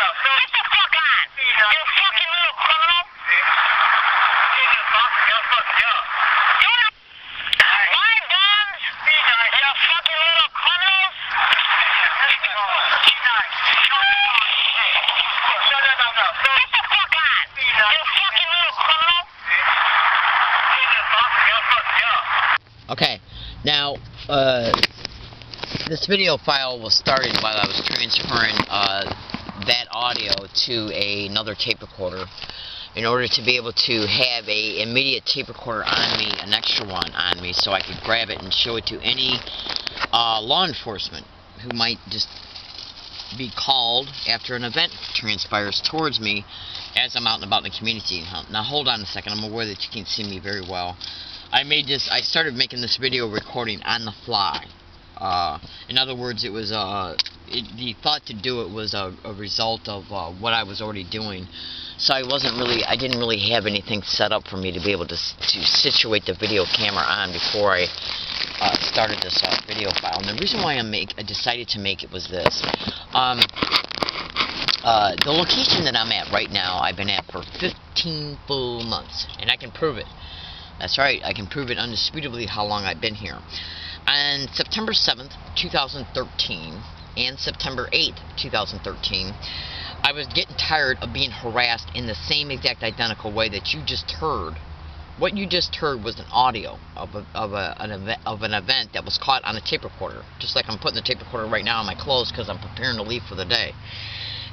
Get the fuck on! You fucking little criminal! My guns! You fucking little criminals! Get the fuck on! You fucking little criminal! Okay, now, this video file was started while I was transferring that audio to another tape recorder in order to be able to have a immediate tape recorder on me, an extra one on me, so I could grab it and show it to any law enforcement who might just be called after an event transpires towards me as I'm out and about in the community. Now hold on a second, I'm aware that you can't see me very well. I started making this video recording on the fly. In other words, it was the thought to do it was a result of what I was already doing. So I didn't really have anything set up for me to be able to situate the video camera on before I started this video file. And the reason why I decided to make it was this. The location that I'm at right now, I've been at for 15 full months, and I can prove it. That's right, I can prove it undisputably how long I've been here. On September 7th, 2013, and September 8th, 2013, I was getting tired of being harassed in the same exact identical way that you just heard. What you just heard was an audio of an event that was caught on a tape recorder. Just like I'm putting the tape recorder right now on my clothes because I'm preparing to leave for the day.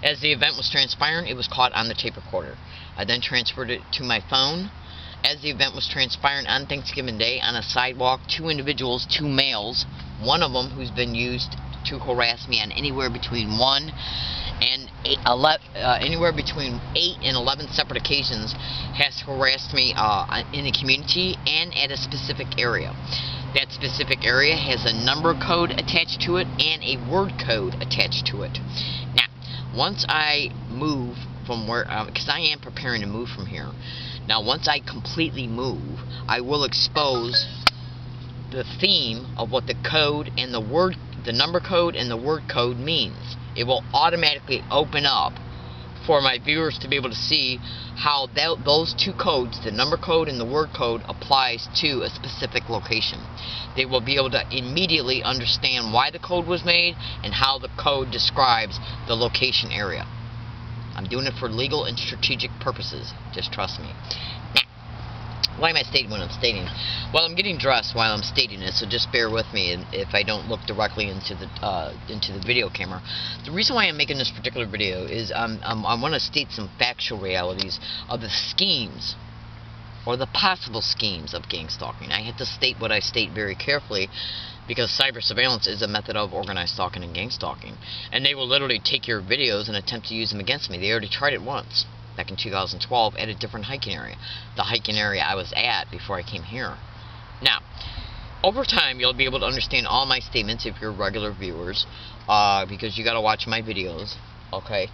As the event was transpiring, it was caught on the tape recorder. I then transferred it to my phone. As the event was transpiring on Thanksgiving Day, on a sidewalk, two individuals, two males, one of them who's been used to harass me on anywhere between 8 and 11 separate occasions, has harassed me in the community and at a specific area. That specific area has a number code attached to it and a word code attached to it. Now, once I move from where, because I am preparing to move from here. Now, once I completely move, I will expose the theme of what the code and the number code and the word code means. It will automatically open up for my viewers to be able to see how those two codes, the number code and the word code, applies to a specific location. They will be able to immediately understand why the code was made and how the code describes the location area. I'm doing it for legal and strategic purposes. Just trust me. Now, why am I stating what I'm stating? Well, I'm getting dressed while I'm stating it, so just bear with me if I don't look directly into the video camera. The reason why I'm making this particular video is I want to state some factual realities of the schemes or the possible schemes of gang stalking. I have to state what I state very carefully, because cyber surveillance is a method of organized stalking and gang stalking. And they will literally take your videos and attempt to use them against me. They already tried it once, back in 2012, at a different hiking area. The hiking area I was at before I came here. Now, over time, you'll be able to understand all my statements if you're regular viewers, because you got to watch my videos, okay,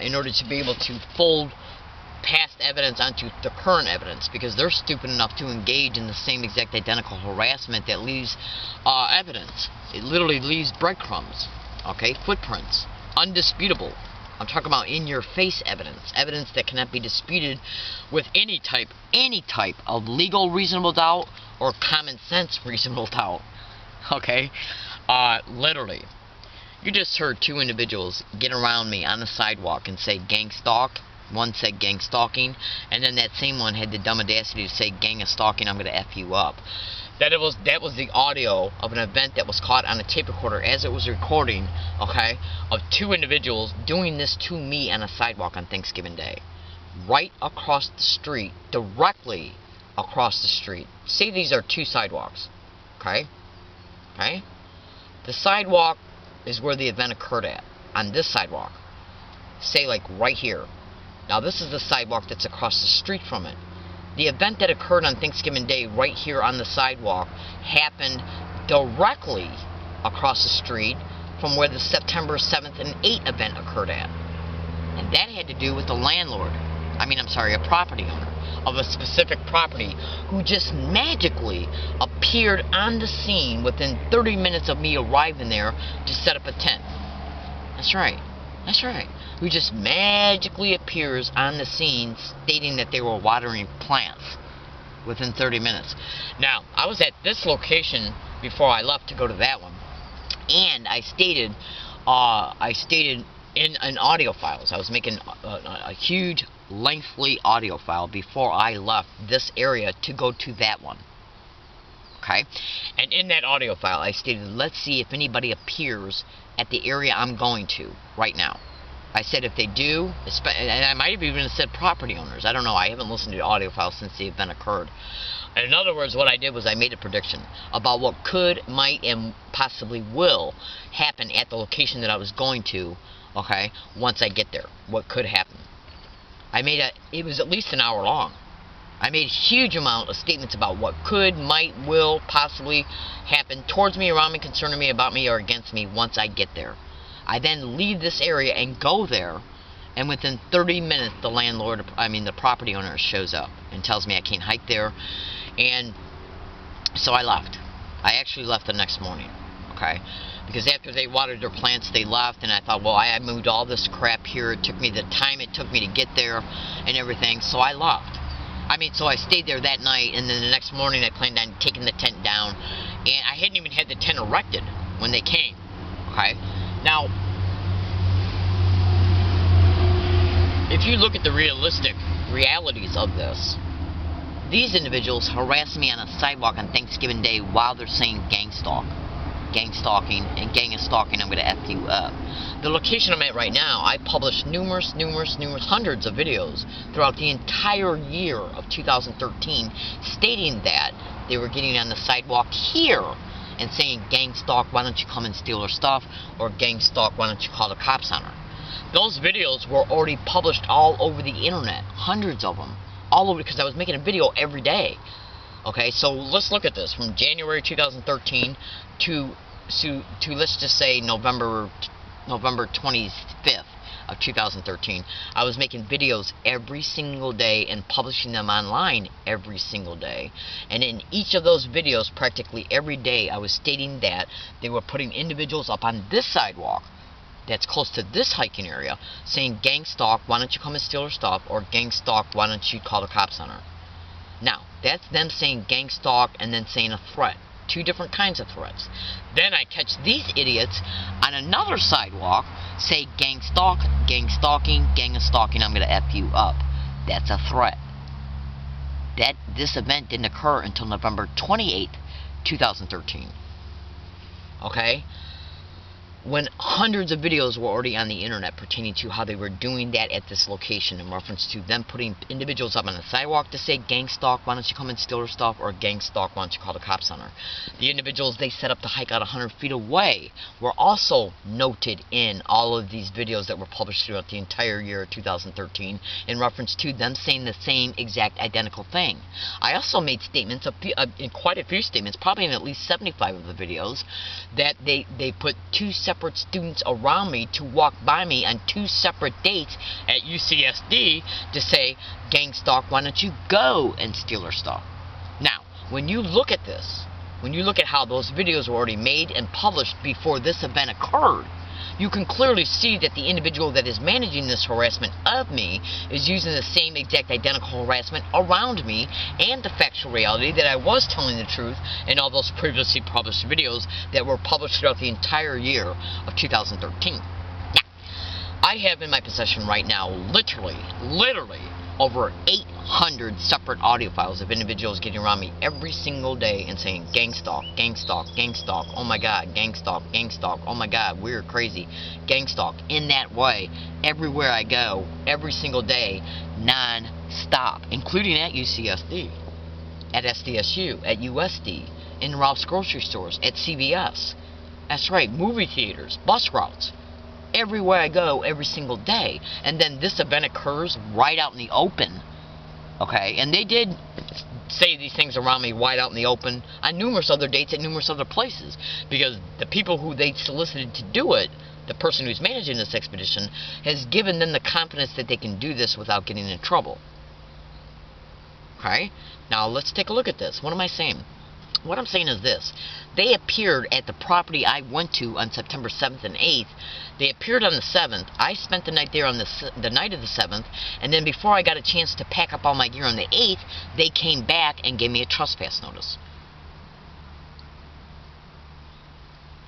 in order to be able to fold past evidence onto the current evidence, because they're stupid enough to engage in the same exact identical harassment that leaves evidence. It literally leaves breadcrumbs, okay, footprints, undisputable. I'm talking about in-your-face evidence, evidence that cannot be disputed with any type of legal reasonable doubt or common sense reasonable doubt, okay? Literally. You just heard two individuals get around me on the sidewalk and say gang stalk. One said gang stalking, and then that same one had the dumb audacity to say gang of stalking, I'm going to F you up. That was the audio of an event that was caught on a tape recorder as it was recording, okay, of two individuals doing this to me on a sidewalk on Thanksgiving Day. Right across the street, directly across the street. Say these are two sidewalks, okay? Okay? The sidewalk is where the event occurred at, on this sidewalk. Say like right here. Now this is the sidewalk that's across the street from it. The event that occurred on Thanksgiving Day right here on the sidewalk happened directly across the street from where the September 7th and 8th event occurred at. And that had to do with the landlord, a property owner of a specific property who just magically appeared on the scene within 30 minutes of me arriving there to set up a tent. That's right. That's right. Who just magically appears on the scene stating that they were watering plants within 30 minutes. Now, I was at this location before I left to go to that one, and I stated in an audio file. So I was making a huge, lengthy audio file before I left this area to go to that one. Okay? And in that audio file, I stated, let's see if anybody appears at the area I'm going to right now. I said if they do, and I might have even said property owners. I don't know. I haven't listened to the audio file since the event occurred. In other words, what I did was I made a prediction about what could, might, and possibly will happen at the location that I was going to, okay, once I get there. What could happen. It was at least an hour long. I made a huge amount of statements about what could, might, will, possibly happen towards me, around me, concerning me, about me, or against me once I get there. I then leave this area and go there, and within 30 minutes the property owner shows up and tells me I can't hike there, and so I left. I actually left the next morning, okay? Because after they watered their plants, they left, and I thought, well, I moved all this crap here. It took me the time it took me to get there and everything, so I left. So I stayed there that night, and then the next morning I planned on taking the tent down, and I hadn't even had the tent erected when they came, okay? Now, if you look at the realistic realities of this, these individuals harassed me on a sidewalk on Thanksgiving Day while they're saying gang stalking, and gang is stalking, I'm going to F you up. The location I'm at right now, I published numerous, hundreds of videos throughout the entire year of 2013 stating that they were getting on the sidewalk here and saying, gang stalk, why don't you come and steal her stuff, or gang stalk, why don't you call the cops on her. Those videos were already published all over the internet, hundreds of them, all over, because I was making a video every day. Okay, so let's look at this, from January 2013 to let's just say November 25th of 2013. I was making videos every single day and publishing them online every single day. And in each of those videos, practically every day, I was stating that they were putting individuals up on this sidewalk that's close to this hiking area, saying, gang stalk, why don't you come and steal her stuff, or gang stalk, why don't you call the cops on her. Now, that's them saying gang stalk and then saying a threat. Two different kinds of threats. Then I catch these idiots on another sidewalk say gang stalk, gang stalking, gang of stalking, I'm going to F you up. That's a threat. This event didn't occur until November 28th, 2013. Okay? When hundreds of videos were already on the internet pertaining to how they were doing that at this location in reference to them putting individuals up on the sidewalk to say, gang stalk, why don't you come and steal her stuff, or gang stalk, why don't you call the cops on her. The individuals they set up to hike out 100 feet away were also noted in all of these videos that were published throughout the entire year of 2013 in reference to them saying the same exact identical thing. I also made statements, in quite a few statements, probably in at least 75 of the videos, that they put two separate students around me to walk by me on two separate dates at UCSD to say, gang stalk, why don't you go and steal her stuff. Now, when you look at this, when you look at how those videos were already made and published before this event occurred, you can clearly see that the individual that is managing this harassment of me is using the same exact identical harassment around me, and the factual reality that I was telling the truth in all those previously published videos that were published throughout the entire year of 2013. Now, I have in my possession right now literally over 800 separate audio files of individuals getting around me every single day and saying, gang stalk, gang stalk, gang stalk, oh my god, gang stalk, oh my god, we're crazy, gang stalk, in that way, everywhere I go, every single day, non-stop, including at UCSD, at SDSU, at USD, in Ralph's grocery stores, at CVS, that's right, movie theaters, bus routes, everywhere I go, every single day. And then this event occurs right out in the open, okay? And they did say these things around me right out in the open on numerous other dates at numerous other places, because the people who they solicited to do it, the person who's managing this expedition, has given them the confidence that they can do this without getting in trouble. Okay? Now let's take a look at this. What am I saying? What I'm saying is this. They appeared at the property I went to on September 7th and 8th. They appeared on the 7th. I spent the night there on the night of the 7th. And then before I got a chance to pack up all my gear on the 8th, they came back and gave me a trespass notice.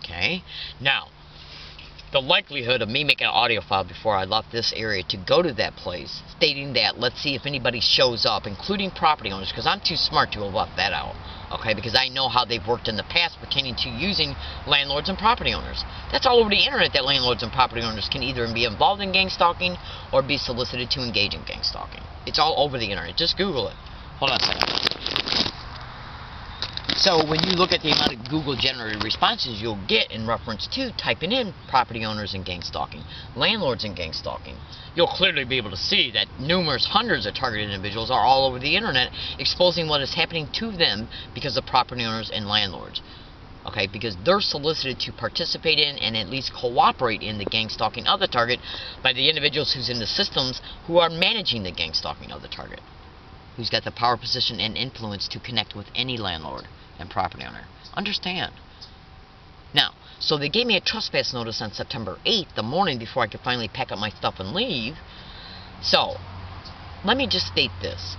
Okay? Now, the likelihood of me making an audio file before I left this area to go to that place, stating that, let's see if anybody shows up, including property owners, because I'm too smart to have left that out, okay, because I know how they've worked in the past pertaining to using landlords and property owners. That's all over the internet, that landlords and property owners can either be involved in gang stalking or be solicited to engage in gang stalking. It's all over the internet. Just Google it. Hold on a second. So when you look at the amount of Google-generated responses you'll get in reference to typing in property owners and gang stalking, landlords and gang stalking, you'll clearly be able to see that numerous hundreds of targeted individuals are all over the internet exposing what is happening to them because of property owners and landlords. Okay, because they're solicited to participate in and at least cooperate in the gang stalking of the target by the individuals who's in the systems who are managing the gang stalking of the target, who's got the power, position, and influence to connect with any landlord and property owner. Understand. Now, so they gave me a trespass notice on September 8th, the morning before I could finally pack up my stuff and leave. So, let me just state this.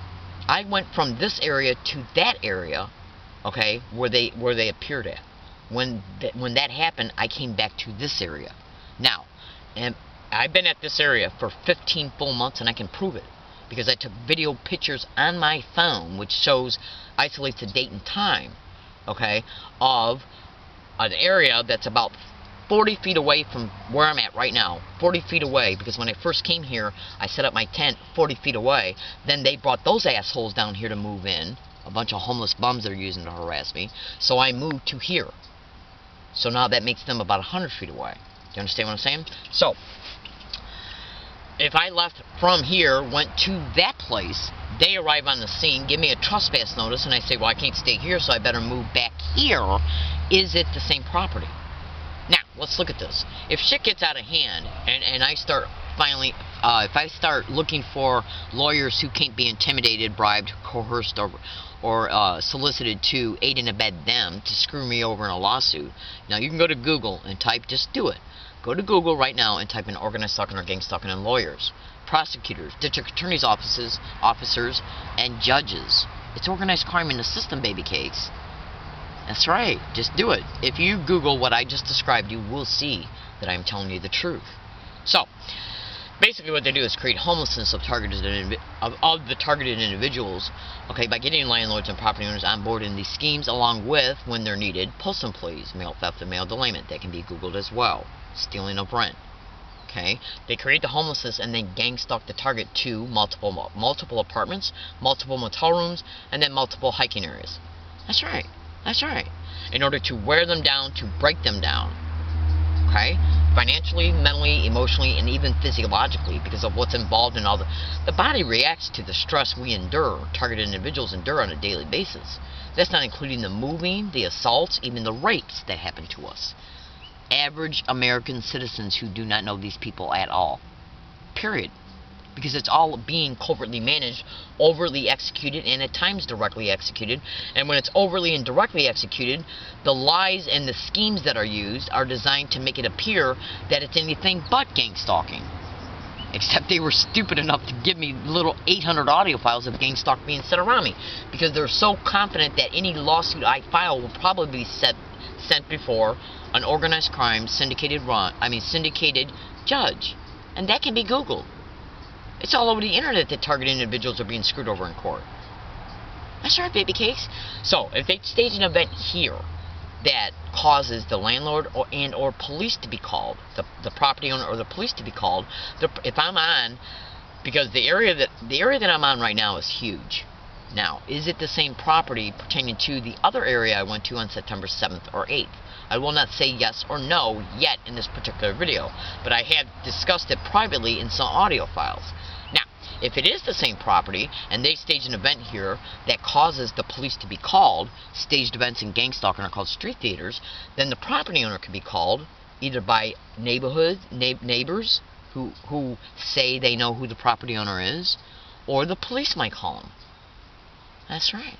I went from this area to that area, okay, where they appeared at. When that happened, I came back to this area. Now, and I've been at this area for 15 full months, and I can prove it, because I took video pictures on my phone, which isolates the date and time, okay, of an area that's about 40 feet away from where I'm at right now. 40 feet away, because when I first came here, I set up my tent 40 feet away. Then they brought those assholes down here to move in, a bunch of homeless bums they're using to harass me, so I moved to here. So now that makes them about 100 feet away. Do you understand what I'm saying? So, if I left from here, went to that place, they arrive on the scene, give me a trespass notice, and I say, well, I can't stay here, so I better move back here. Is it the same property? Now, let's look at this. If shit gets out of hand, and I start finally, if I start looking for lawyers who can't be intimidated, bribed, coerced, or solicited to aid and abet them to screw me over in a lawsuit, now you can go to Google and type, just do it. Go to Google right now and type in organized stalking or gang stalking and lawyers, prosecutors, district attorneys' offices, officers, and judges. It's organized crime in the system, baby cakes. That's right. Just do it. If you Google what I just described, you will see that I'm telling you the truth. So, basically what they do is create homelessness of the targeted individuals, okay, by getting landlords and property owners on board in these schemes, along with, when they're needed, post employees, mail theft and mail delayment. That can be Googled as well. Stealing of rent. Okay, they create the homelessness and then gang stalk the target to multiple apartments, multiple motel rooms, and then multiple hiking areas. That's right. That's right. In order to wear them down, to break them down. Okay? Financially, mentally, emotionally, and even physiologically, because of what's involved in all the body reacts to the stress we endure, targeted individuals endure on a daily basis. That's not including the moving, the assaults, even the rapes that happen to us. Average American citizens who do not know these people at all. Period. Because it's all being covertly managed, overtly executed, and at times directly executed. And when it's overtly and directly executed, the lies and the schemes that are used are designed to make it appear that it's anything but gang stalking. Except they were stupid enough to give me little 800 audio files of gang stalk being sent around me. Because they're so confident that any lawsuit I file will probably be sent before an organized crime syndicated judge. And that can be Googled. It's all over the internet that targeted individuals are being screwed over in court. That's right, baby cakes. So, if they stage an event here that causes the landlord or police to be called, the property owner or the police to be called, if I'm on, because the area that I'm on right now is huge. Now, is it the same property pertaining to the other area I went to on September 7th or 8th? I will not say yes or no yet in this particular video, but I have discussed it privately in some audio files. Now, if it is the same property, and they stage an event here that causes the police to be called, staged events in gang stalking are called street theaters, then the property owner could be called either by neighbors who say they know who the property owner is, or the police might call him. That's right.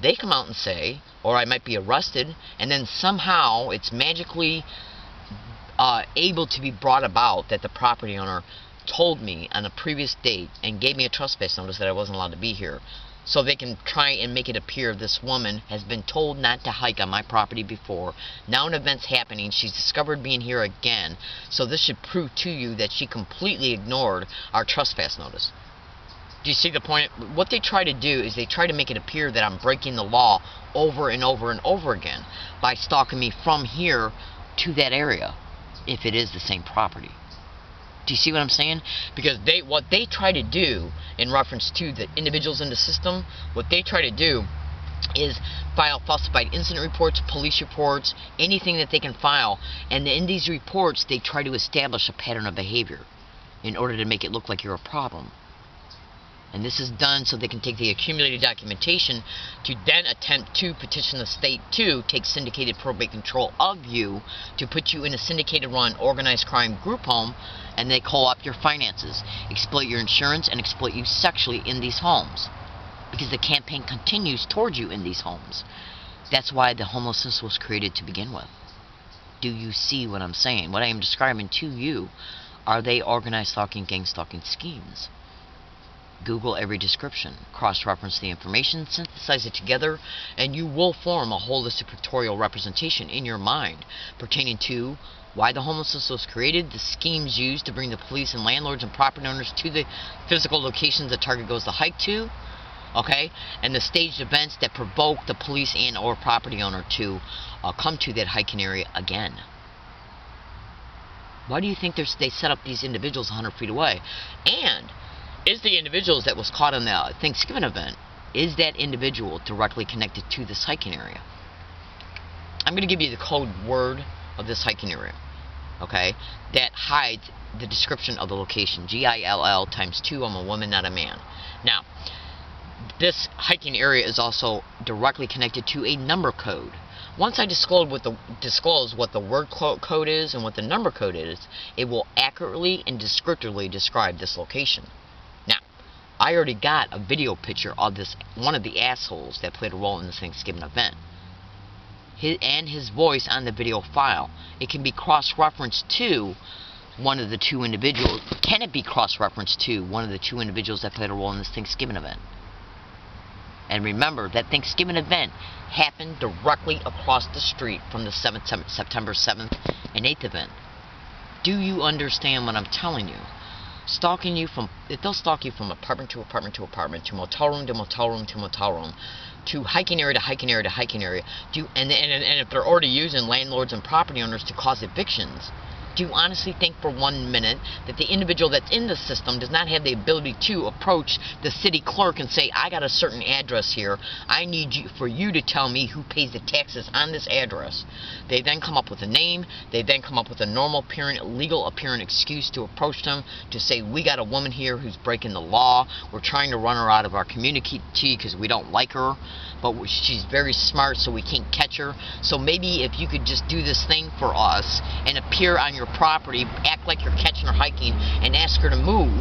they come out and say, or I might be arrested, and then somehow it's magically able to be brought about that the property owner told me on a previous date and gave me a trespass notice that I wasn't allowed to be here. So they can try and make it appear this woman has been told not to hike on my property before. Now an event's happening. She's discovered being here again. So this should prove to you that she completely ignored our trespass notice. Do you see the point? What they try to do is they try to make it appear that I'm breaking the law over and over and over again by stalking me from here to that area, if it is the same property. Do you see what I'm saying? Because what they try to do in reference to the individuals in the system, what they try to do is file falsified incident reports, police reports, anything that they can file, and in these reports they try to establish a pattern of behavior in order to make it look like you're a problem. And this is done so they can take the accumulated documentation to then attempt to petition the state to take syndicated probate control of you, to put you in a syndicated run organized crime group home, and they co-opt your finances, exploit your insurance, and exploit you sexually in these homes. Because the campaign continues towards you in these homes. That's why the homelessness was created to begin with. Do you see what I'm saying? What I am describing to you are they organized stalking, gang stalking schemes. Google every description, cross-reference the information, synthesize it together, and you will form a holistic pictorial representation in your mind pertaining to why the homelessness was created, the schemes used to bring the police and landlords and property owners to the physical locations the target goes to hike to, okay, and the staged events that provoke the police and or property owner to come to that hiking area again. Why do you think they set up these individuals 100 feet away? And is the individuals that was caught on the Thanksgiving event, is that individual directly connected to this hiking area? I'm going to give you the code word of this hiking area, okay, that hides the description of the location. GILL times 2. I'm a woman, not a man. Now, this hiking area is also directly connected to a number code. Once I disclose what the word code is and what the number code is, it will accurately and descriptively describe this location. I already got a video picture of this one of the assholes that played a role in this Thanksgiving event. His voice on the video file. It can be cross-referenced to one of the two individuals. Can it be cross-referenced to one of the two individuals that played a role in this Thanksgiving event? And remember, that Thanksgiving event happened directly across the street from the September 7th and 8th event. Do you understand what I'm telling you? Stalking you they'll stalk you from apartment to apartment to apartment, to motel room to motel room to motel room, to hiking area to hiking area to hiking area. And if they're already using landlords and property owners to cause evictions, do you honestly think for 1 minute that the individual that's in the system does not have the ability to approach the city clerk and say, I got a certain address here, I need for you to tell me who pays the taxes on this address? They then come up with a name, they then come up with a normal appearing, legal appearing excuse to approach them, to say, we got a woman here who's breaking the law, we're trying to run her out of our community because we don't like her, but she's very smart so we can't catch her, so maybe if you could just do this thing for us and appear on your property, act like you're catching her hiking, and ask her to move,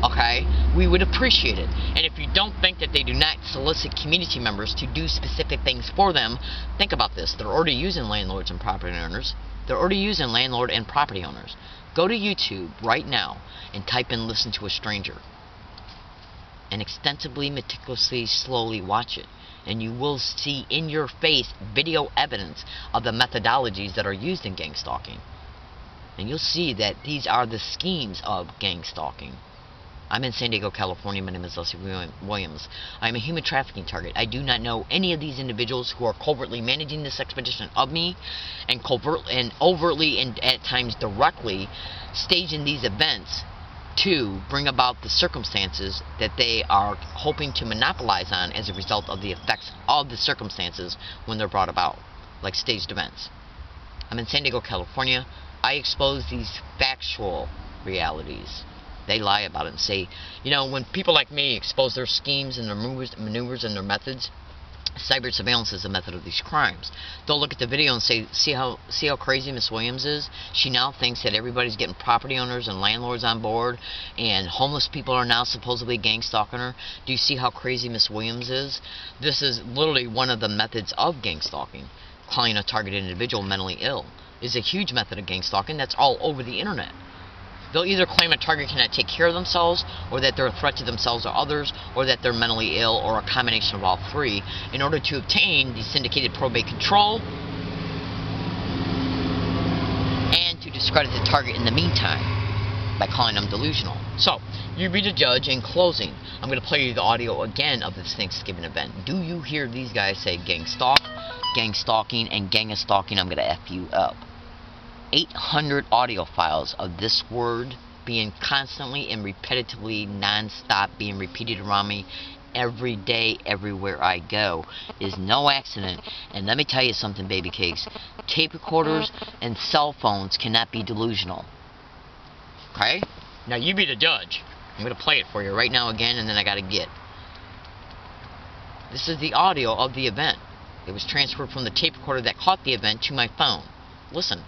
okay, we would appreciate it. And if you don't think that they do not solicit community members to do specific things for them, think about this. They're already using landlords and property owners. They're already using landlord and property owners. Go to YouTube right now and type in "listen to a stranger" and extensively, meticulously, slowly watch it. And you will see in your face video evidence of the methodologies that are used in gang stalking. And you'll see that these are the schemes of gang stalking. I'm in San Diego, California. My name is Leslie Williams. I'm a human trafficking target. I do not know any of these individuals who are covertly managing this expedition of me, and overtly and at times directly staging these events to bring about the circumstances that they are hoping to monopolize on as a result of the effects of the circumstances when they're brought about, like staged events. I'm in San Diego, California. I expose these factual realities. They lie about it and say, you know, when people like me expose their schemes and their maneuvers and their methods, cyber surveillance is a method of these crimes. They'll look at the video and say, see how crazy Miss Williams is? She now thinks that everybody's getting property owners and landlords on board, and homeless people are now supposedly gang stalking her. Do you see how crazy Miss Williams is? This is literally one of the methods of gang stalking. Calling a targeted individual mentally ill is a huge method of gang stalking that's all over the internet. They'll either claim a target cannot take care of themselves, or that they're a threat to themselves or others, or that they're mentally ill, or a combination of all three, in order to obtain the syndicated probate control and to discredit the target in the meantime by calling them delusional. So, you be the judge. In closing, I'm going to play you the audio again of this Thanksgiving event. Do you hear these guys say gang stalk, gang stalking, and gang of stalking? I'm going to F you up. 800 audio files of this word being constantly and repetitively, non-stop, being repeated around me every day, everywhere I go, is no accident. And let me tell you something, baby cakes. Tape recorders and cell phones cannot be delusional. Okay? Now you be the judge. I'm going to play it for you right now again, and then I got to get. This is the audio of the event. It was transferred from the tape recorder that caught the event to my phone. Listen.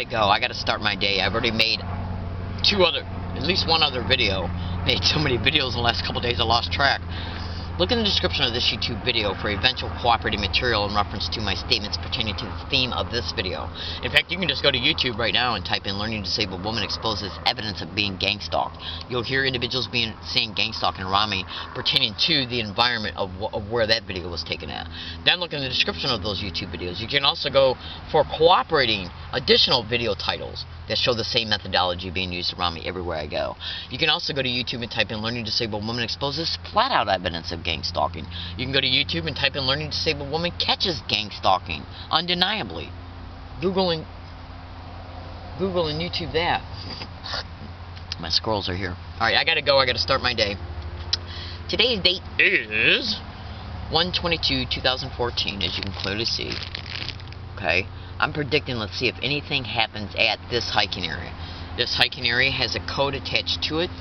I gotta start my day. I've already made at least one other video. Made so many videos in the last couple days I lost track. Look in the description of this YouTube video for eventual cooperating material in reference to my statements pertaining to the theme of this video. In fact, you can just go to YouTube right now and type in "Learning Disabled Woman Exposes Evidence of Being Gang Stalked." You'll hear individuals saying gang stalking around me pertaining to the environment of where that video was taken at. Then look in the description of those YouTube videos. You can also go for cooperating additional video titles that show the same methodology being used around me everywhere I go. You can also go to YouTube and type in "Learning Disabled Woman Exposes Flat Out Evidence of Gang Stalking." You can go to YouTube and type in "Learning Disabled Woman Catches Gang Stalking Undeniably." Google and YouTube that. My squirrels are here. Alright, I gotta go. I gotta start my day. Today's date is 1/22/2014, as you can clearly see. Okay? I'm predicting, let's see if anything happens at this hiking area. This hiking area has a code attached to it.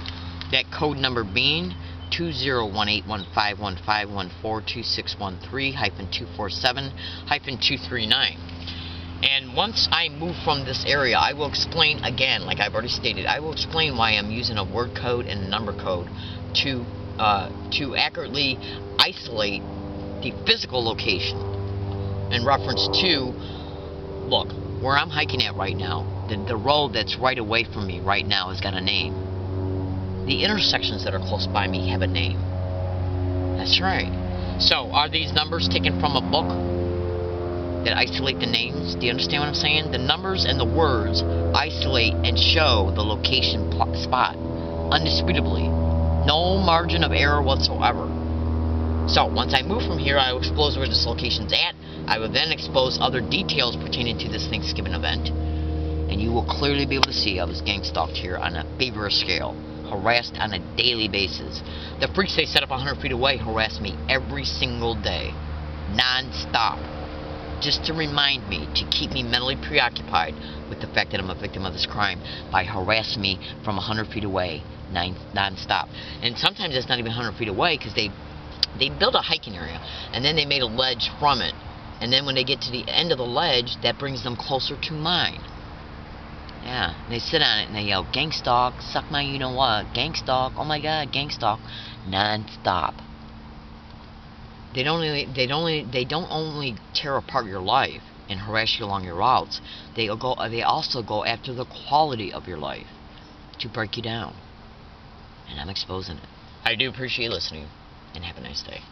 That code number being 201815142613-247-239. And once I move from this area, I will explain again, like I've already stated, I will explain why I'm using a word code and a number code to accurately isolate the physical location in reference to, look, where I'm hiking at right now, the road that's right away from me right now has got a name. The intersections that are close by me have a name. That's right. So, are these numbers taken from a book that isolate the names? Do you understand what I'm saying? The numbers and the words isolate and show the location spot, undisputably. No margin of error whatsoever. So, once I move from here, I will expose where this location's at. I will then expose other details pertaining to this Thanksgiving event. And you will clearly be able to see I was gang stalked here on a bigger scale. Harassed on a daily basis. The freaks they set up 100 feet away harass me every single day. Non-stop. Just to remind me, to keep me mentally preoccupied with the fact that I'm a victim of this crime by harassing me from 100 feet away, non-stop. And sometimes it's not even 100 feet away because they built a hiking area and then they made a ledge from it. And then when they get to the end of the ledge, that brings them closer to mine. Yeah, they sit on it and they yell, "Gang stalk, suck my you know what, gang stalk, oh my god, gang stalk," non-stop. They don't only tear apart your life and harass you along your routes. They also go after the quality of your life to break you down. And I'm exposing it. I do appreciate listening, and have a nice day.